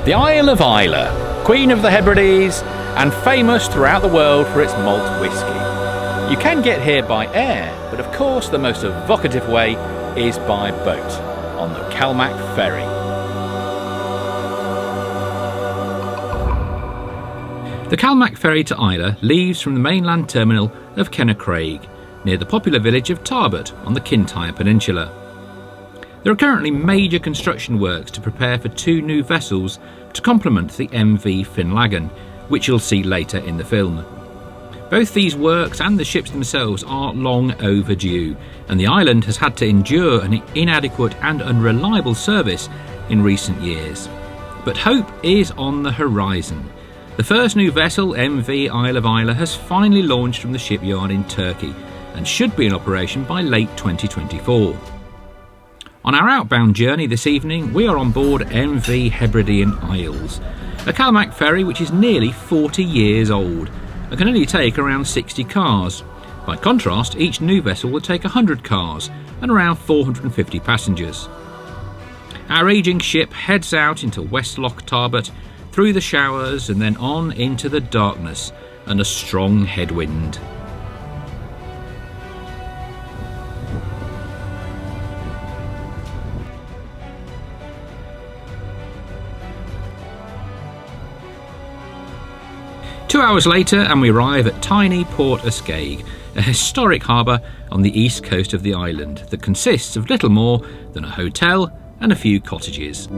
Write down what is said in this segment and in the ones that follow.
The Isle of Islay, Queen of the Hebrides and famous throughout the world for its malt whisky. You can get here by air, but of course the most evocative way is by boat, on the Calmac Ferry. The Calmac ferry to Islay leaves from the mainland terminal of Kennacraig, near the popular village of Tarbert on the Kintyre peninsula. There are currently major construction works to prepare for 2 new vessels to complement the MV Finlaggan, which you'll see later in the film. Both these works and the ships themselves are long overdue, and the island has had to endure an inadequate and unreliable service in recent years. But hope is on the horizon. The first new vessel, MV Isle of Islay, has finally launched from the shipyard in Turkey and should be in operation by late 2024. On our outbound journey this evening, we are on board MV Hebridean Isles, a Calmac ferry which is nearly 40 years old and can only take around 60 cars. By contrast, each new vessel will take 100 cars and around 450 passengers. Our ageing ship heads out into West Loch Tarbert, through the showers and then on into the darkness and a strong headwind. Two hours later and we arrive at tiny Port Askaig, a historic harbour on the east coast of the island that consists of little more than a hotel and a few cottages.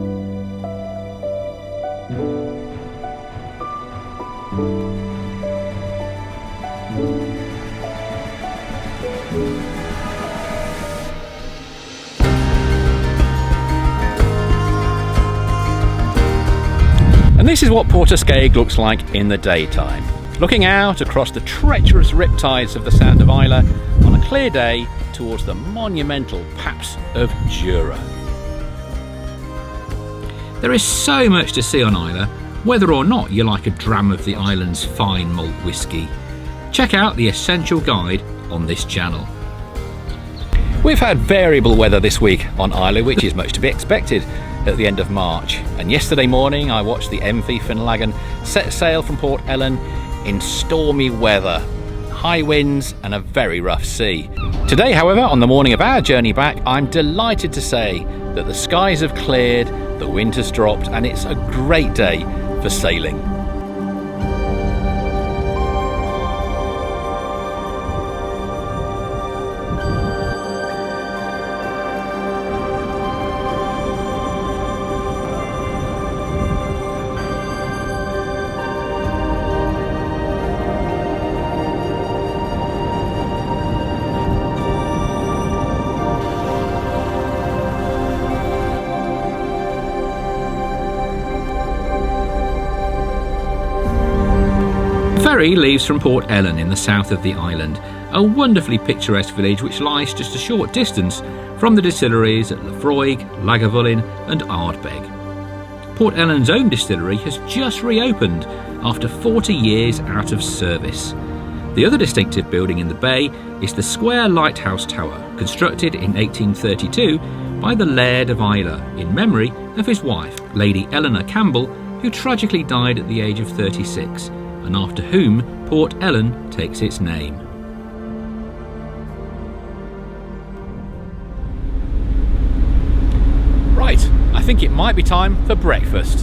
And this is what Port Askaig looks like in the daytime, looking out across the treacherous riptides of the Sound of Islay on a clear day towards the monumental paps of Jura. There is so much to see on Islay, whether or not you like a dram of the island's fine malt whisky. Check out the essential guide on this channel. We've had variable weather this week on Islay, which is much to be expected at the end of March, and yesterday morning I watched the MV Finlaggan set sail from Port Ellen in stormy weather, high winds and a very rough sea. Today, however, on the morning of our journey back, I'm delighted to say that the skies have cleared, the wind has dropped, and it's a great day for sailing. Ferry leaves from Port Ellen in the south of the island, a wonderfully picturesque village which lies just a short distance from the distilleries at Lafroig, Lagavulin and Ardbeg. Port Ellen's own distillery has just reopened after 40 years out of service. The other distinctive building in the bay is the square lighthouse tower, constructed in 1832 by the Laird of Islay in memory of his wife, Lady Eleanor Campbell, who tragically died at the age of 36. And after whom Port Ellen takes its name. Right, I think it might be time for breakfast.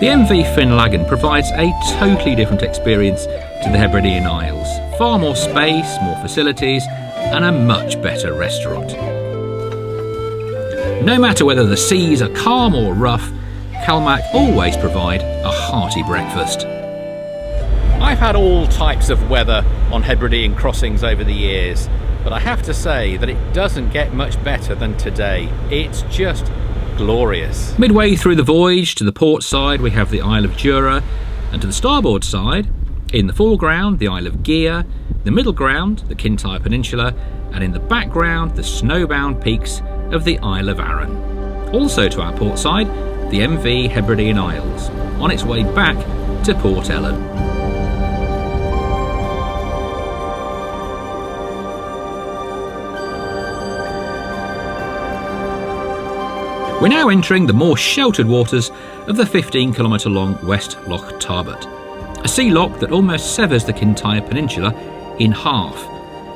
The MV Finlaggan provides a totally different experience to the Hebridean Isles. Far more space, more facilities, and a much better restaurant. No matter whether the seas are calm or rough, Calmac always provide a hearty breakfast. I've had all types of weather on Hebridean crossings over the years, but I have to say that it doesn't get much better than today. It's just glorious. Midway through the voyage to the port side we have the Isle of Jura, and to the starboard side, in the foreground the Isle of Gigha, the middle ground the Kintyre Peninsula, and in the background the snowbound peaks of the Isle of Arran. Also to our port side, the MV Hebridean Isles, on its way back to Port Ellen. We're now entering the more sheltered waters of the 15-kilometre long West Loch Tarbert, a sea loch that almost severs the Kintyre Peninsula in half.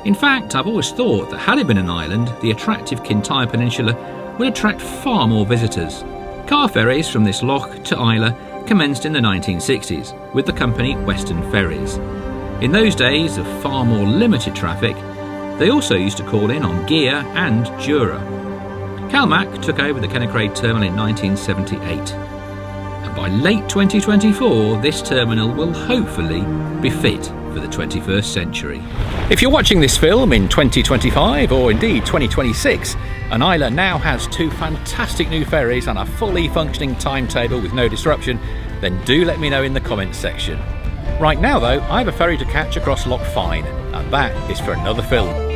In fact, I've always thought that had it been an island, the attractive Kintyre Peninsula would attract far more visitors. Car ferries from this loch to Islay commenced in the 1960s with the company Western Ferries. In those days of far more limited traffic, they also used to call in on Gigha and Jura. Calmac took over the Kennacraig terminal in 1978, and by late 2024 this terminal will hopefully be fit for the 21st century. If you're watching this film in 2025 or indeed 2026, and Islay now has 2 fantastic new ferries and a fully functioning timetable with no disruption, then do let me know in the comments section. Right now though, I have a ferry to catch across Loch Fyne, and that is for another film.